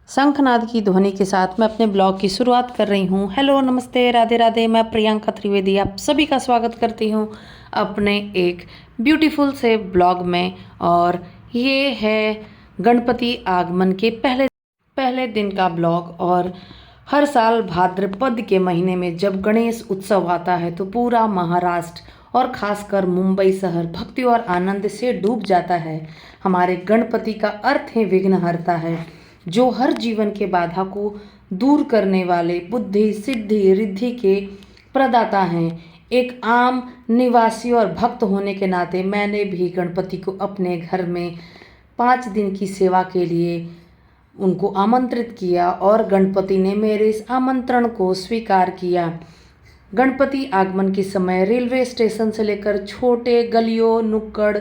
शंखनाद की ध्वनि के साथ मैं अपने ब्लॉग की शुरुआत कर रही हूँ। हेलो, नमस्ते, राधे राधे। मैं प्रियंका त्रिवेदी आप सभी का स्वागत करती हूँ अपने एक ब्यूटीफुल से ब्लॉग में। और ये है गणपति आगमन के पहले दिन का ब्लॉग। और हर साल भाद्रपद के महीने में जब गणेश उत्सव आता है तो पूरा महाराष्ट्र और खासकर मुंबई शहर भक्ति और आनंद से डूब जाता है। हमारे गणपति का अर्थ है विघ्नहर्ता है, जो हर जीवन के बाधा को दूर करने वाले, बुद्धि सिद्धि रिद्धि के प्रदाता हैं। एक आम निवासी और भक्त होने के नाते मैंने भी गणपति को अपने घर में 5 दिन की सेवा के लिए उनको आमंत्रित किया और गणपति ने मेरे इस आमंत्रण को स्वीकार किया। गणपति आगमन के समय रेलवे स्टेशन से लेकर छोटे गलियों, नुक्कड़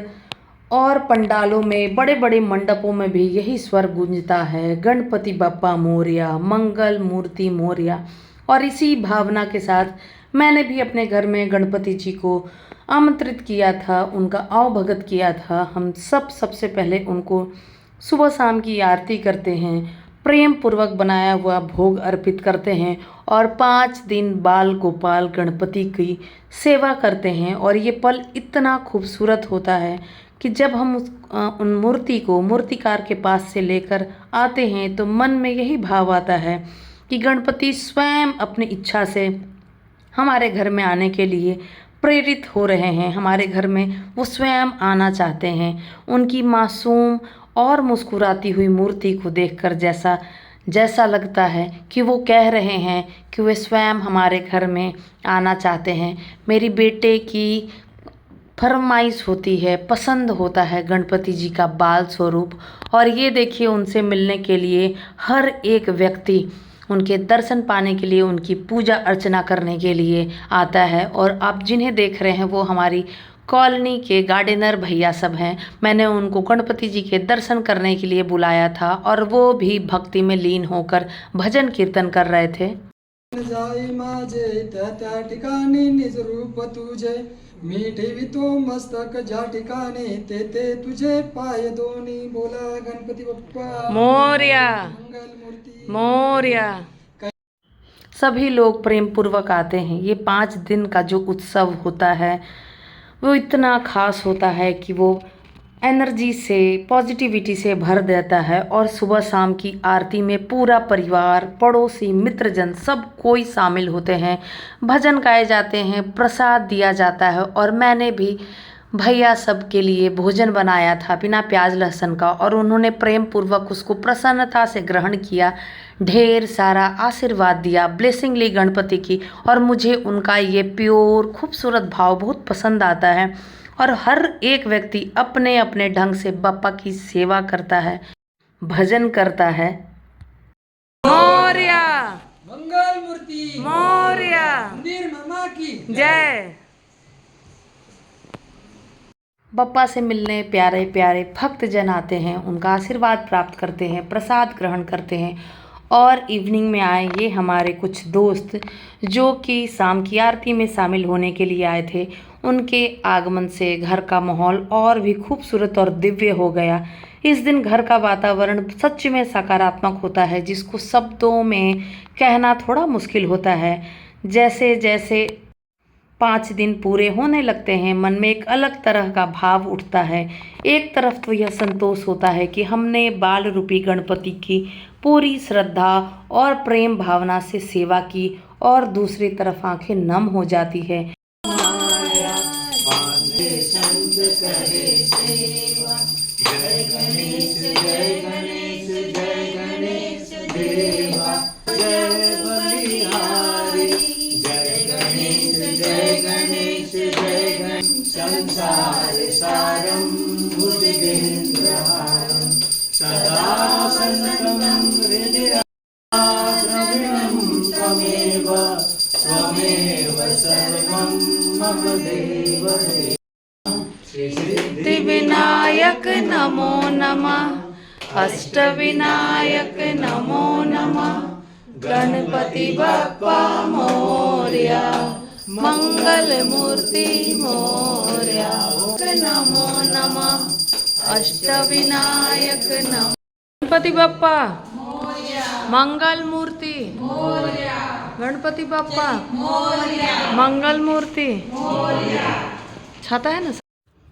और पंडालों में, बड़े बड़े मंडपों में भी यही स्वर गूंजता है, गणपति बप्पा मोरया, मंगल मूर्ति मोरया। और इसी भावना के साथ मैंने भी अपने घर में गणपति जी को आमंत्रित किया था, उनका आवभगत किया था। हम सबसे पहले उनको सुबह शाम की आरती करते हैं, प्रेम पूर्वक बनाया हुआ भोग अर्पित करते हैं और 5 दिन बाल गोपाल गणपति की सेवा करते हैं। और ये पल इतना खूबसूरत होता है कि जब हम उन मूर्ति को मूर्तिकार के पास से लेकर आते हैं तो मन में यही भाव आता है कि गणपति स्वयं अपनी इच्छा से हमारे घर में आने के लिए प्रेरित हो रहे हैं। हमारे घर में वो स्वयं आना चाहते हैं। उनकी मासूम और मुस्कुराती हुई मूर्ति को देखकर जैसा लगता है कि वो कह रहे हैं कि वे स्वयं हमारे घर में आना चाहते हैं। मेरी बेटे की फरमाइश होती है, पसंद होता है गणपति जी का बाल स्वरूप। और ये देखिए, उनसे मिलने के लिए हर एक व्यक्ति उनके दर्शन पाने के लिए, उनकी पूजा अर्चना करने के लिए आता है। और आप जिन्हें देख रहे हैं वो हमारी कॉलोनी के गार्डनर भैया सब हैं। मैंने उनको गणपति जी के दर्शन करने के लिए बुलाया था और वो भी भक्ति में लीन होकर भजन कीर्तन कर रहे थे। जाई माझे त्या ठिकाणी निज रूप तुझे, मी ठेवितो मस्तक ज्या ठिकाणी ते तुझे पाय दोन्ही। बोला गणपती बाप्पा मोरया, मंगल मूर्ती मोरया। सभी लोग प्रेम पूर्वक आते हैं। ये 5 दिन का जो उत्सव होता है वो इतना खास होता है कि वो एनर्जी से, पॉजिटिविटी से भर देता है। और सुबह शाम की आरती में पूरा परिवार, पड़ोसी, मित्रजन सब कोई शामिल होते हैं। भजन गाए जाते हैं, प्रसाद दिया जाता है। और मैंने भी भैया सब के लिए भोजन बनाया था बिना प्याज लहसुन का, और उन्होंने प्रेम पूर्वक उसको प्रसन्नता से ग्रहण किया, ढेर सारा आशीर्वाद दिया, ब्लेसिंग ली गणपति की। और मुझे उनका ये प्योर खूबसूरत भाव बहुत पसंद आता है। और हर एक व्यक्ति अपने अपने ढंग से बप्पा की सेवा करता है, भजन करता है। मोरया, मंगल मूर्ति मोरया, मंदिर मामा की जय। बप्पा से मिलने प्यारे प्यारे भक्तजन आते हैं, उनका आशीर्वाद प्राप्त करते हैं, प्रसाद ग्रहण करते हैं। और इवनिंग में आए ये हमारे कुछ दोस्त जो कि शाम की आरती में शामिल होने के लिए आए थे। उनके आगमन से घर का माहौल और भी खूबसूरत और दिव्य हो गया। इस दिन घर का वातावरण सच में सकारात्मक होता है, जिसको शब्दों में कहना थोड़ा मुश्किल होता है। जैसे जैसे 5 दिन पूरे होने लगते हैं, मन में एक अलग तरह का भाव उठता है। एक तरफ तो यह संतोष होता है कि हमने बाल रूपी गणपति की पूरी श्रद्धा और प्रेम भावना से सेवा की, और दूसरी तरफ आंखें नम हो जाती है। संसार सारं भुजगेन्द्रहारं सदा सन्ततं हृदयाद्रविणं त्वमेव त्वमेव सर्वं मम देवदेव। सिद्धिविनायक नमो नमः, अष्टविनायक नमो नमः, गणपति बप्पा मोरया, मंगल मूर्ति मोरया। नमो नमः, अष्टविनायक नमः। गणपति बप्पा मोरया। मंगल मूर्ति गणपति बाप्पा मंगल मूर्ति छाता है ना।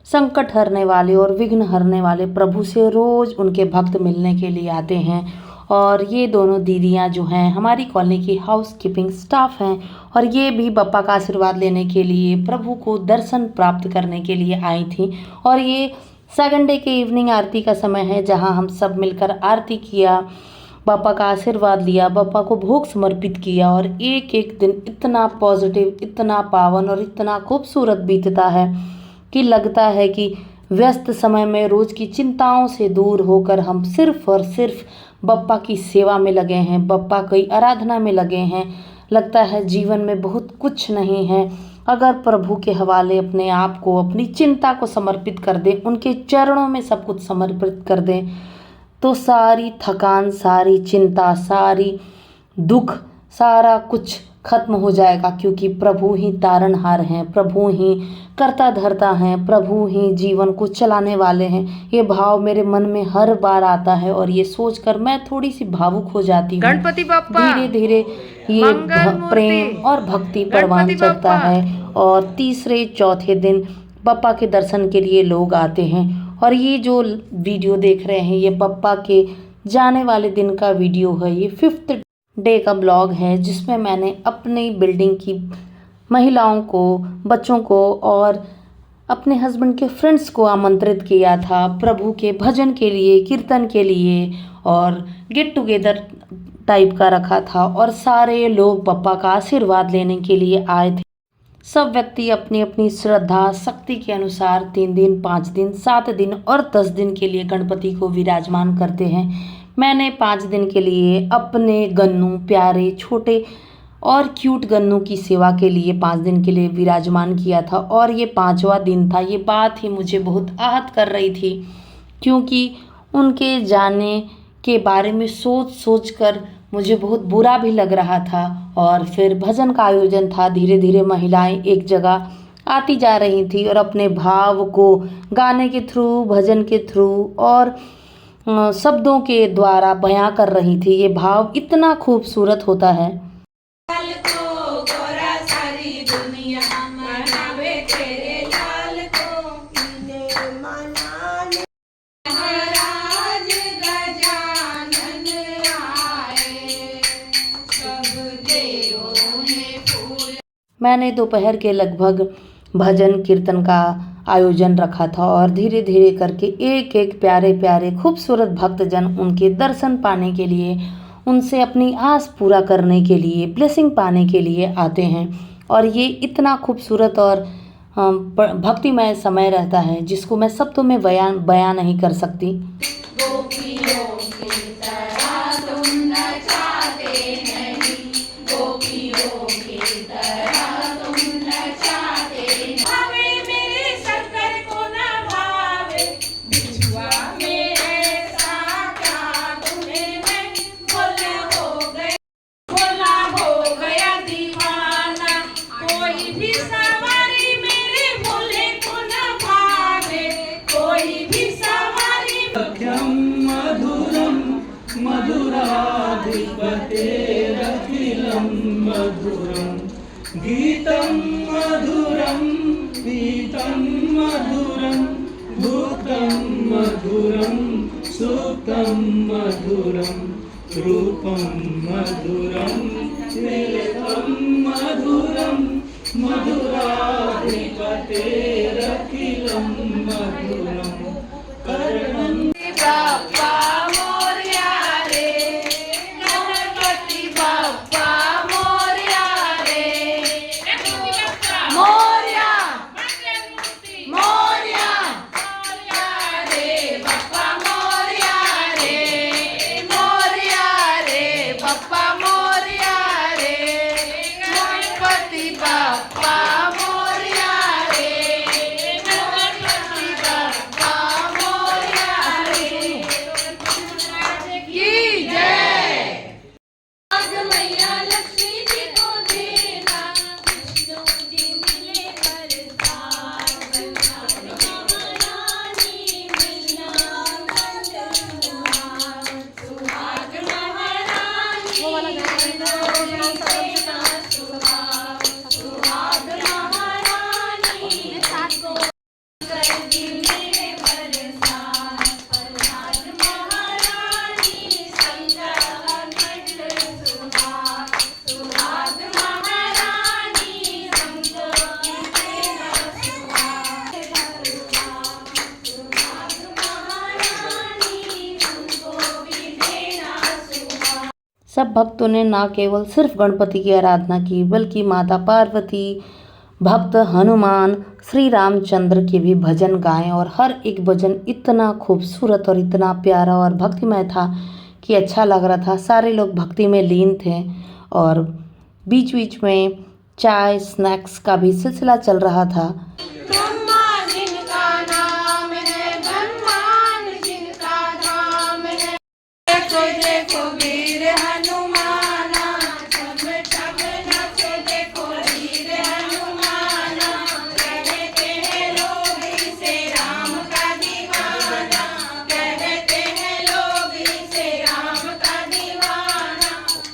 संकट हरने वाले और विघ्न हरने वाले प्रभु से रोज उनके भक्त मिलने के लिए आते हैं। और ये दोनों दीदियाँ जो हैं हमारी कॉलोनी की हाउस कीपिंग स्टाफ हैं और ये भी बप्पा का आशीर्वाद लेने के लिए प्रभु को दर्शन प्राप्त करने के लिए आई थी। और ये सेकंड डे के इवनिंग आरती का समय है जहां हम सब मिलकर आरती किया, बप्पा का आशीर्वाद लिया, बप्पा को भोग समर्पित किया। और एक एक दिन इतना पॉजिटिव, इतना पावन और इतना खूबसूरत बीतता है कि लगता है कि व्यस्त समय में रोज की चिंताओं से दूर होकर हम सिर्फ और सिर्फ बप्पा की सेवा में लगे हैं, बप्पा की आराधना में लगे हैं। लगता है जीवन में बहुत कुछ नहीं है। अगर प्रभु के हवाले अपने आप को, अपनी चिंता को समर्पित कर दें, उनके चरणों में सब कुछ समर्पित कर दें, तो सारी थकान, सारी चिंता, सारी दुख, सारा कुछ खत्म हो जाएगा। क्योंकि प्रभु ही तारणहार हैं, प्रभु ही करता धरता हैं, प्रभु ही जीवन को चलाने वाले हैं। ये भाव मेरे मन में हर बार आता है और ये सोचकर मैं थोड़ी सी भावुक हो जाती हूँ। गणपति बाप्पा धीरे धीरे ये प्रेम और भक्ति परवान चढ़ता है। और तीसरे चौथे दिन बप्पा के दर्शन के लिए लोग आते हैं। और ये जो वीडियो देख रहे हैं ये बप्पा के जाने वाले दिन का वीडियो है। ये 5th डे का ब्लॉग है जिसमें मैंने अपनी बिल्डिंग की महिलाओं को, बच्चों को और अपने हस्बैंड के फ्रेंड्स को आमंत्रित किया था प्रभु के भजन के लिए, कीर्तन के लिए और गेट टुगेदर टाइप का रखा था। और सारे लोग बप्पा का आशीर्वाद लेने के लिए आए थे। सब व्यक्ति अपनी अपनी श्रद्धा शक्ति के अनुसार 3 दिन, 5 दिन, 7 दिन और 10 दिन के लिए गणपति को विराजमान करते हैं। मैंने 5 दिन के लिए अपने गन्नू, प्यारे छोटे और क्यूट गन्नू की सेवा के लिए 5 दिन के लिए विराजमान किया था। और ये 5वां दिन था। ये बात ही मुझे बहुत आहत कर रही थी क्योंकि उनके जाने के बारे में सोच सोच कर मुझे बहुत बुरा भी लग रहा था। और फिर भजन का आयोजन था। धीरे धीरे महिलाएं एक जगह आती जा रही थी और अपने भाव को गाने के थ्रू, भजन के थ्रू और शब्दों के द्वारा बयां कर रही थी। ये भाव इतना खूबसूरत होता है। मैंने दोपहर के लगभग भजन कीर्तन का आयोजन रखा था और धीरे धीरे करके एक एक प्यारे प्यारे खूबसूरत भक्तजन उनके दर्शन पाने के लिए, उनसे अपनी आस पूरा करने के लिए, ब्लेसिंग पाने के लिए आते हैं। और ये इतना खूबसूरत और भक्तिमय समय रहता है जिसको मैं शब्दों में बयान नहीं कर सकती। मधुराधिपतेरखिलं मधुरं गीतं मधुरं पीतं मधुरं भूतं मधुरं सुखं मधुरं रूपं मधुरं वेदं मधुरं मधुराधिपतेरखिलं मधुरं कर्णं बाप्पा मोरया रे, गणपति बाप्पा मोरया रे, मोरया मोरया रे बाप्पा मोरया रे, मोरया रे बाप्पा मोरया रे, गणपति बाप्पा मोरया रे, गणपति बाप्पा सब भक्तों ने ना केवल सिर्फ गणपति की आराधना की बल्कि माता पार्वती, भक्त हनुमान, श्री रामचंद्र के भी भजन गाए और हर एक भजन इतना खूबसूरत और इतना प्यारा और भक्तिमय था कि अच्छा लग रहा था। सारे लोग भक्ति में लीन थे और बीच बीच में चाय स्नैक्स का भी सिलसिला चल रहा था। ब्रह्मा जिनका नाम है, ब्रह्मांड जिनका धाम है। देखो देखो वीर हनुमाना, सब सब नाचो देखो वीर हनुमाना। कहते हैं लोग इसे राम का दीवाना, कहते हैं लोग इसे राम का दीवाना।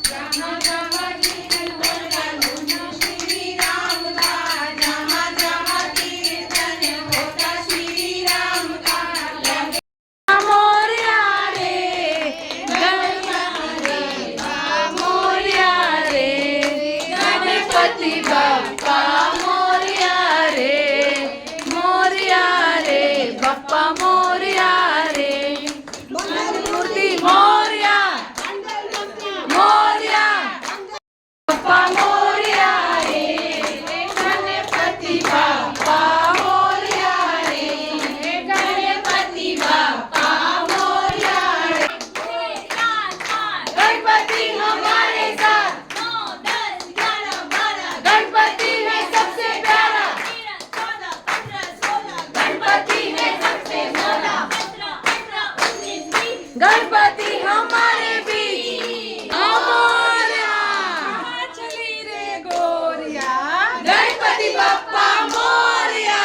जहाँ जहाँ कीर्तन होता श्री राम का, जहाँ जहाँ कीर्तन होता श्री राम का। लगे मोरया रे गणपति बप्पा मोरया रे, मोरया रे बप्पा मोरया रे। मूर्ति मोरया मोरया बप्पा मोरया रे, गणपति बप्पा मोरया रे, गणपति बप्पा मोरया रे। गणपति हमारे साथ, गणपति है सबसे प्यारा, गणपति है सबसे भोला, गणपति हमारे बीच मोरया। चली रे गोरिया, गणपति बप्पा मोरया।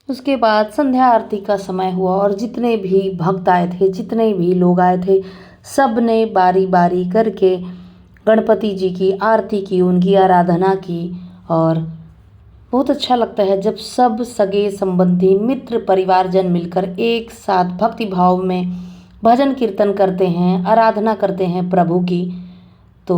उसके बाद संध्या आरती का समय हुआ और जितने भी भक्त आए थे, जितने भी लोग आए थे, सब ने बारी बारी करके गणपति जी की आरती की, उनकी आराधना की। और बहुत अच्छा लगता है जब सब सगे संबंधी मित्र परिवारजन मिलकर एक साथ भक्ति भाव में भजन कीर्तन करते हैं, आराधना करते हैं प्रभु की। तो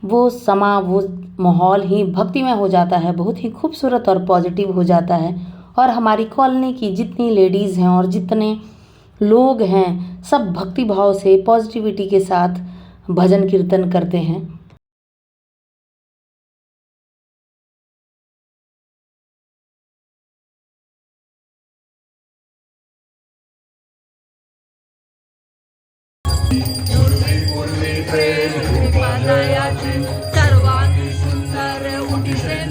वो समा, वो माहौल ही भक्तिमय हो जाता है, बहुत ही खूबसूरत और पॉजिटिव हो जाता है। और हमारी कॉलोनी की जितनी लेडीज़ हैं और जितने लोग हैं, सब भक्ति भाव से पॉजिटिविटी के साथ भजन कीर्तन करते हैं। सर्वांगी सुंदर उठिसे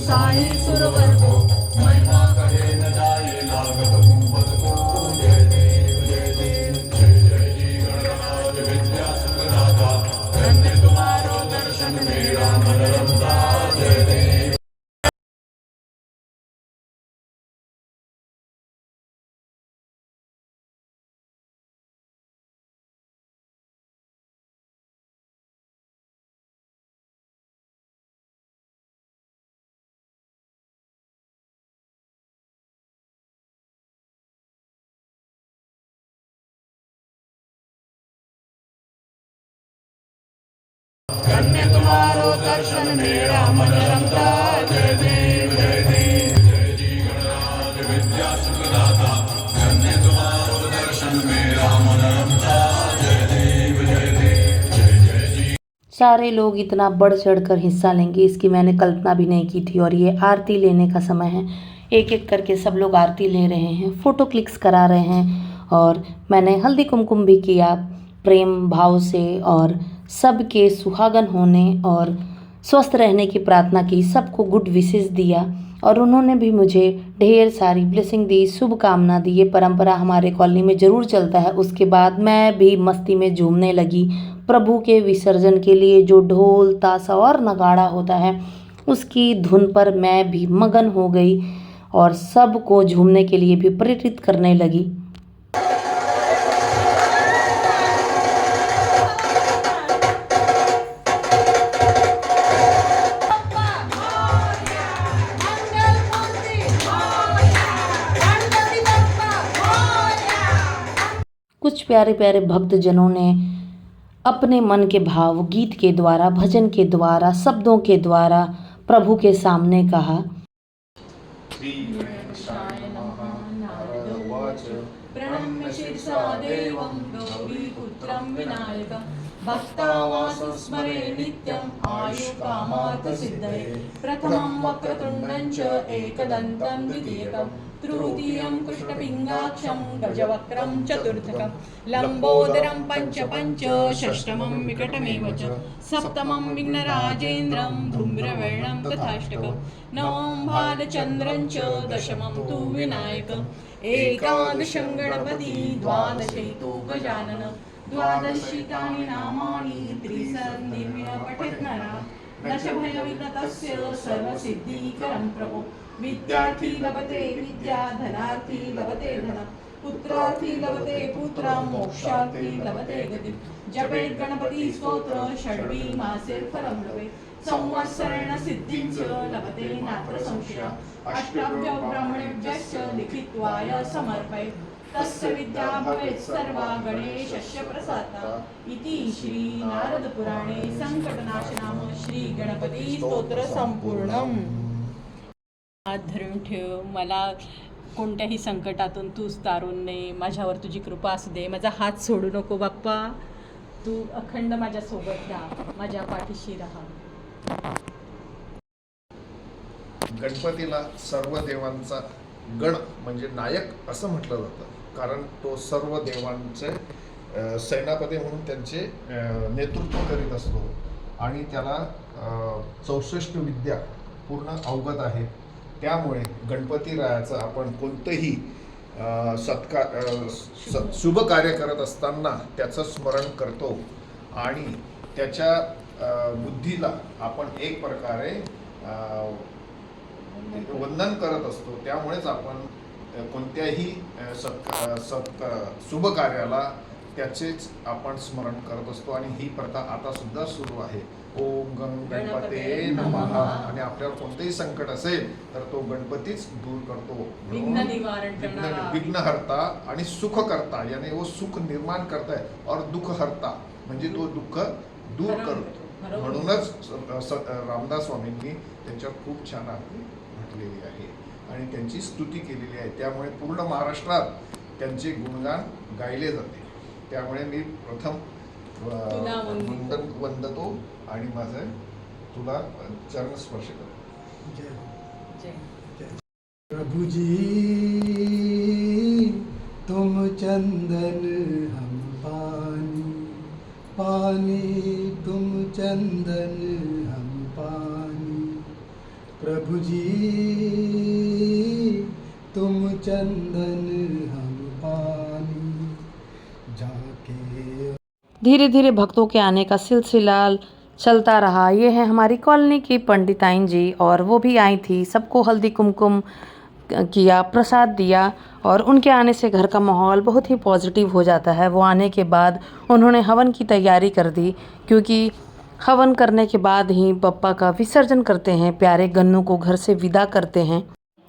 साई सुरवर को महिमा करे न जाए लागत भूपत को। जय देव जय देव जय जय जी गणराज विद्या सुखदाता, धन्य तुम्हारो दर्शन मेरा मन रमता। जय देव। धन्य तुम्हारो दर्शन मेरा मन रमता। जय देव जय देव जय जी गणराज विद्या सुखदाता, धन्य तुम्हारो दर्शन मेरा मन रमता। जय देव जय देव जय जय जी। सारे लोग इतना बढ़ चढ़कर हिस्सा लेंगे इसकी मैंने कल्पना भी नहीं की थी। और ये आरती लेने का समय है, एक एक करके सब लोग आरती ले रहे हैं, फ़ोटो क्लिक्स करा रहे हैं। और मैंने हल्दी कुमकुम भी किया प्रेम भाव से, और सबके सुहागन होने और स्वस्थ रहने की प्रार्थना की, सबको गुड विशेस दिया और उन्होंने भी मुझे ढेर सारी ब्लेसिंग दी, शुभकामना दी। ये परंपरा हमारे कॉलोनी में ज़रूर चलता है। उसके बाद मैं भी मस्ती में झूमने लगी। प्रभु के विसर्जन के लिए जो ढोल ताशा और नगाड़ा होता है उसकी धुन पर मैं भी मगन हो गई और सबको झूमने के लिए भी प्रेरित करने लगी। कुछ प्यारे प्यारे भक्तजनों ने अपने मन के भाव गीत के द्वारा, भजन के द्वारा, शब्दों के द्वारा प्रभु के सामने कहा। प्रणम्य शिरसा देवं गौरीपुत्रं विनायकं भक्तावासं स्मरे नित्यं आयुकामार्थसिद्धये प्रथमं वक्रतुण्डं च एकदन्तं द्वितीयकं तृतीयं कृष्णपिङ्गाक्षं गजवक्त्रं चतुर्थकं लम्बोदरं पञ्च षष्ठमं विकटमेव च सप्तमं विघ्नराजेन्द्रं धूम्रवर्णं तथाष्टकं नवमं भालचन्द्रं च दशमं तु विनायकम् एकादशं गणपति द्वादशे तु गजानन द्वादशितानि नामानि त्रिसन्धिर्य पठेत् नरः दशभयविगतस्य सर्वसिद्धिकरं प्रभो विद्यार्थी लभते विद्या धनार्थी लभते धनं पुत्रार्थी लभते पुत्रं मोक्षार्थी लभते गतिं जपेत् गणपति स्तोत्र षड्वी मासेर्फलं लभेत् संवत्सरेण सिद्धिं च लभते नात्र संशयः अष्टाभ्यो ब्राह्मणेभ्यश्च लिखित्वाय समर्पयेत् तस्य विद्या भवेत् सर्वा गणेशस्य प्रसादा इति श्री नारद पुराणे संकटनाशनाम श्री गणपती स्तोत्र संपूर्णम। हात धरून ठेव, मला कोणत्याही संकटातून तूच तारून ने, माझ्यावर तुझी कृपा असू दे, माझा हात सोडू नको बाप्पा, तू अखंड माझ्या सोबत राहा, माझ्या पाठीशी राहा। गणपतीला सर्व देवांचा गण म्हणजे नायक असं म्हटलं जातं, कारण तो सर्व देवांचे सेनापती म्हणून त्यांचे नेतृत्व करीत असतो आणि त्याला 64 विद्या पूर्ण अवगत आहे। त्यामुळे गणपतीरायाचं आपण कोणतंही शुभ कार्य करत असताना त्याचं स्मरण करतो आणि त्याच्या बुद्धीला आपण एक प्रकारे वंदन करत असतो। त्यामुळेच आपण कोणत्याही शुभ कार्याला त्याचेच आपण स्मरण करत असतो आणि ही प्रथा आता सुद्धा सुरू आहे। ओम गं गणपते नमः। आणि आपल्याला कोणतेही संकट असेल तर तो गणपतीच दूर करतो, विघ्नहर्ता आणि सुखकर्ता, यानी वो सुख निर्माण करताय और दुःखहर्ता म्हणजे तो दुःख दूर करतो। म्हणूनच रामदास स्वामींनी त्यांच्यावर खूप छान आरती म्हटलेली आहे आणि त्यांची स्तुती केलेली आहे। त्यामुळे पूर्ण महाराष्ट्रात त्यांचे गुणगान गायले जाते। त्यामुळे मी प्रथम वंदतो आणि माझं तुला चरण स्पर्श करतो। प्रभु जी तुम चंदन हम पानी, पानी तुम चंदन हम पानी, प्रभु जी तुम चंदन हम पानी जाके। धीरे धीरे भक्तों के आने का सिलसिला चलता रहा। ये है हमारी कॉलोनी की पंडिताइन जी और वो भी आई थी, सबको हल्दी कुमकुम किया, प्रसाद दिया और उनके आने से घर का माहौल बहुत ही पॉजिटिव हो जाता है। वो आने के बाद उन्होंने हवन की तैयारी कर दी, क्योंकि हवन करने के बाद ही बप्पा का विसर्जन करते हैं, प्यारे गन्नू को घर से विदा करते हैं।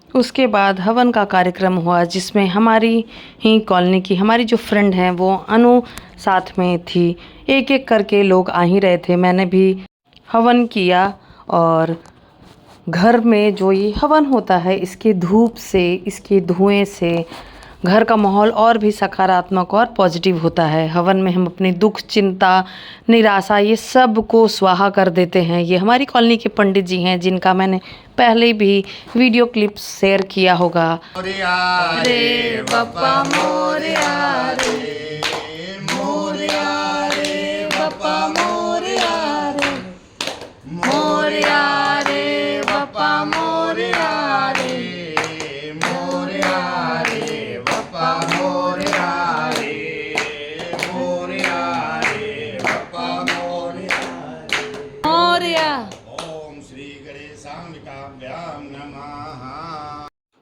उसके बाद हवन का कार्यक्रम हुआ जिसमें हमारी ही कॉलोनी की हमारी जो फ्रेंड हैं वो अनु साथ में थी। एक एक करके लोग आ ही रहे थे। मैंने भी हवन किया और घर में जो ये हवन होता है इसके धूप से, इसके धुएं से घर का माहौल और भी सकारात्मक और पॉजिटिव होता है। हवन में हम अपने दुख, चिंता, निराशा ये सब को स्वाहा कर देते हैं। ये हमारी कॉलोनी के पंडित जी हैं जिनका मैंने पहले भी वीडियो क्लिप शेयर किया होगा। रे बप्पा मोरया रे, मोरया रे बप्पा मोरया रे, मोरया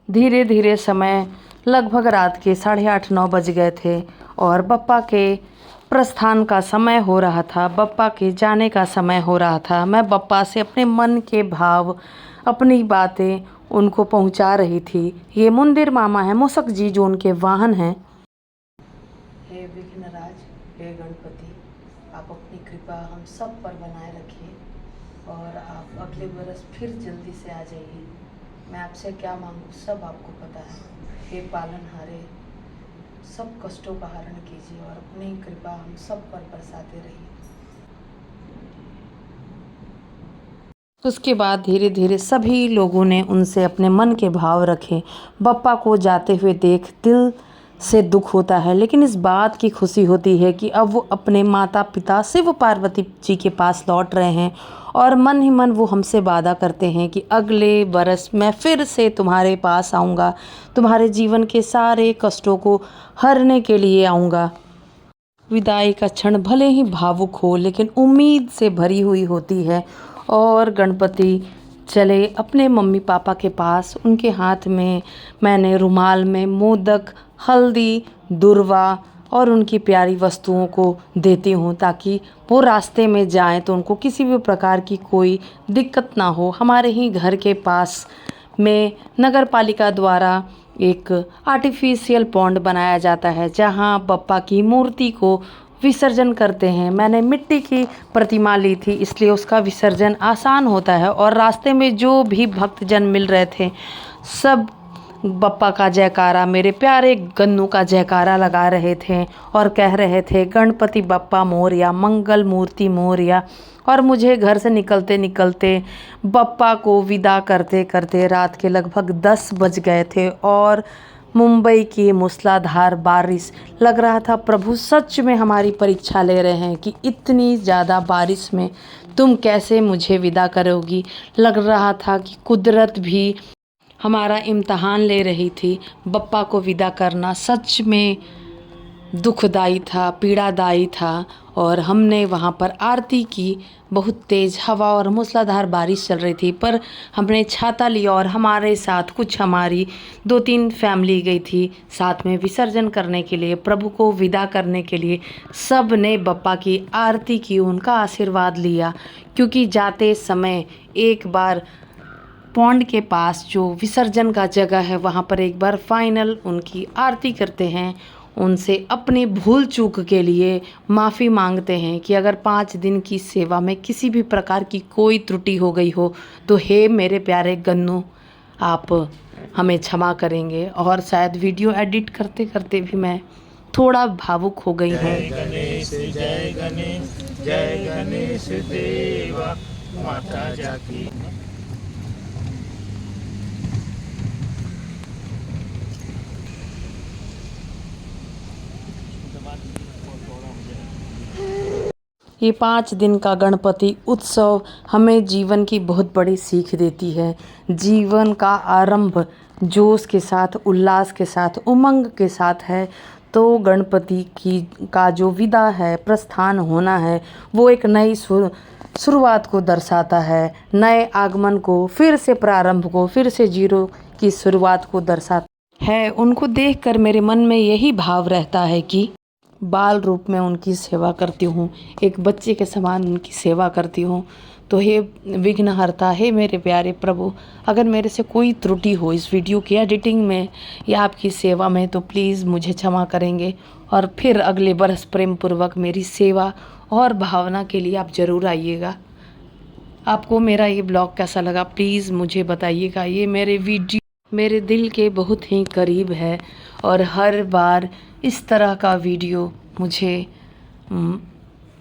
धीरे धीरे समय लगभग रात के 8:30-9 बज गए थे और बप्पा के प्रस्थान का समय हो रहा था, बप्पा के जाने का समय हो रहा था। मैं बप्पा से अपने मन के भाव, अपनी बातें उनको पहुंचा रही थी। ये मुंदिर मामा है, मूसक जी जो उनके वाहन हैं। हे विघ्नराज, हे गणपति, आप अपनी कृपा हम सब पर बनाए रखिए और आप अगले बरस फिर जल्दी से आ जाइए। मैं आपसे क्या मांगूँ सब आपको पता है। हे पालनहारे, सब कष्टों का हरण कीजिए और अपनी कृपा हम सब पर बरसाते रहिए। उसके बाद धीरे धीरे सभी लोगों ने उनसे अपने मन के भाव रखे। बप्पा को जाते हुए देख दिल से दुख होता है, लेकिन इस बात की खुशी होती है कि अब वो अपने माता पिता शिव पार्वती जी के पास लौट रहे हैं और मन ही मन वो हमसे वादा करते हैं कि अगले बरस मैं फिर से तुम्हारे पास आऊँगा, तुम्हारे जीवन के सारे कष्टों को हरने के लिए आऊँगा। विदाई का क्षण भले ही भावुक हो, लेकिन उम्मीद से भरी हुई होती है और गणपति चले अपने मम्मी पापा के पास। उनके हाथ में मैंने रुमाल में मोदक, हल्दी, दुर्वा और उनकी प्यारी वस्तुओं को देती हूँ ताकि वो रास्ते में जाएं तो उनको किसी भी प्रकार की कोई दिक्कत ना हो। हमारे ही घर के पास में नगर पालिका द्वारा एक आर्टिफिशियल पॉन्ड बनाया जाता है जहाँ बप्पा की मूर्ति को विसर्जन करते हैं। मैंने मिट्टी की प्रतिमा ली थी, इसलिए उसका विसर्जन आसान होता है और रास्ते में जो भी भक्तजन मिल रहे थे सब बप्पा का जयकारा, मेरे प्यारे गन्नू का जयकारा लगा रहे थे और कह रहे थे गणपति बप्पा मोरया, मंगल मूर्ति मोरया। और मुझे घर से निकलते निकलते बप्पा को विदा करते करते रात के लगभग 10 बज गए थे और मुंबई की मूसलाधार बारिश। लग रहा था प्रभु सच में हमारी परीक्षा ले रहे हैं कि इतनी ज़्यादा बारिश में तुम कैसे मुझे विदा करोगी। लग रहा था कि कुदरत भी हमारा इम्तहान ले रही थी। बप्पा को विदा करना सच में दुखदाई था, पीड़ादायी था और हमने वहाँ पर आरती की। बहुत तेज़ हवा और मूसलाधार बारिश चल रही थी, पर हमने छाता लिया और हमारे साथ कुछ हमारी 2-3 फैमिली गई थी साथ में विसर्जन करने के लिए, प्रभु को विदा करने के लिए। सब ने बप्पा की आरती की, उनका आशीर्वाद लिया, क्योंकि जाते समय एक बार पॉन्ड के पास जो विसर्जन का जगह है वहाँ पर एक बार फाइनल उनकी आरती करते हैं। उनसे अपनी भूल चूक के लिए माफ़ी मांगते हैं कि अगर 5 दिन की सेवा में किसी भी प्रकार की कोई त्रुटि हो गई हो तो हे मेरे प्यारे गन्नू, आप हमें क्षमा करेंगे। और शायद वीडियो एडिट करते करते भी मैं थोड़ा भावुक हो गई हूँ। जय गणेश जय गणेश देवा माता जाकी। ये 5 दिन का गणपति उत्सव हमें जीवन की बहुत बड़ी सीख देती है। जीवन का आरंभ जोश के साथ, उल्लास के साथ, उमंग के साथ है, तो गणपति का जो विदा है, प्रस्थान होना है, वो एक नई शुरुआत को दर्शाता है, नए आगमन को, फिर से प्रारंभ को, फिर से जीरो की शुरुआत को दर्शाता है। उनको देखकर मेरे मन में यही भाव रहता है कि बाल रूप में उनकी सेवा करती हूँ, एक बच्चे के समान उनकी सेवा करती हूँ। तो हे विघ्नहर्ता, हे मेरे प्यारे प्रभु, अगर मेरे से कोई त्रुटि हो इस वीडियो की एडिटिंग में या आपकी सेवा में तो प्लीज़ मुझे क्षमा करेंगे और फिर अगले बरस प्रेम पूर्वक मेरी सेवा और भावना के लिए आप ज़रूर आइएगा। आपको मेरा ये ब्लॉग कैसा लगा प्लीज़ मुझे बताइएगा। ये मेरे वीडियो मेरे दिल के बहुत ही करीब है और हर बार इस तरह का वीडियो मुझे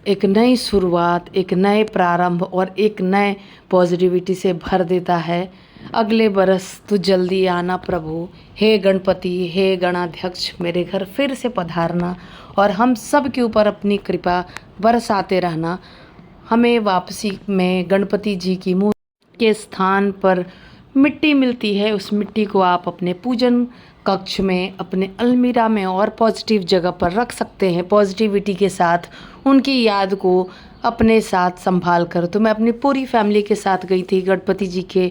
एक नई शुरुआत, एक नए प्रारंभ और एक नए पॉजिटिविटी से भर देता है। अगले बरस तो जल्दी आना प्रभु। हे गणपति, हे गणाध्यक्ष, मेरे घर फिर से पधारना और हम सब के ऊपर अपनी कृपा बरसाते रहना। हमें वापसी में गणपति जी की मूर्ति के स्थान पर मिट्टी मिलती है, उस मिट्टी को आप अपने पूजन कक्ष में, अपने अलमीरा में और पॉजिटिव जगह पर रख सकते हैं पॉजिटिविटी के साथ, उनकी याद को अपने साथ संभाल कर। तो मैं अपनी पूरी फैमिली के साथ गई थी गणपति जी के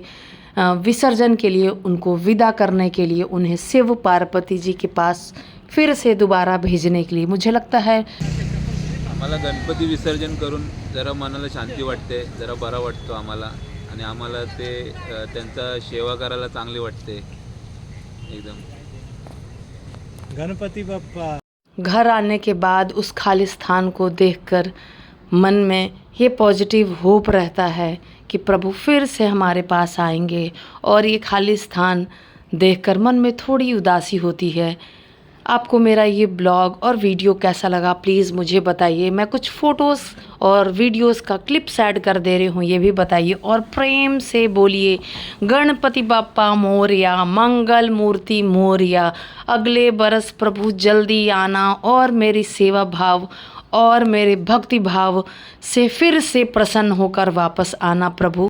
विसर्जन के लिए, उनको विदा करने के लिए, उन्हें शिव पार्वती जी के पास फिर से दोबारा भेजने के लिए। मुझे लगता है आम्हाला गणपती विसर्जन करून जरा मनाला शांती वाटते, जरा बरा वाटतो आम्हाला आणि आम्हाला ते त्यांचा सेवा करायला चांगली वाटते एकदम। गणपति बप्पा। घर आने के बाद उस खाली स्थान को देखकर मन में ये पॉजिटिव होप रहता है कि प्रभु फिर से हमारे पास आएंगे, और ये खाली स्थान देखकर मन में थोड़ी उदासी होती है। आपको मेरा ये ब्लॉग और वीडियो कैसा लगा प्लीज़ मुझे बताइए। मैं कुछ फ़ोटोज़ और वीडियोस का क्लिप्स ऐड कर दे रही हूँ, ये भी बताइए, और प्रेम से बोलिए गणपति बाप्पा मोरया, मंगल मूर्ति मोरया। अगले बरस प्रभु जल्दी आना और मेरी सेवा भाव और मेरे भक्ति भाव से फिर से प्रसन्न होकर वापस आना प्रभु।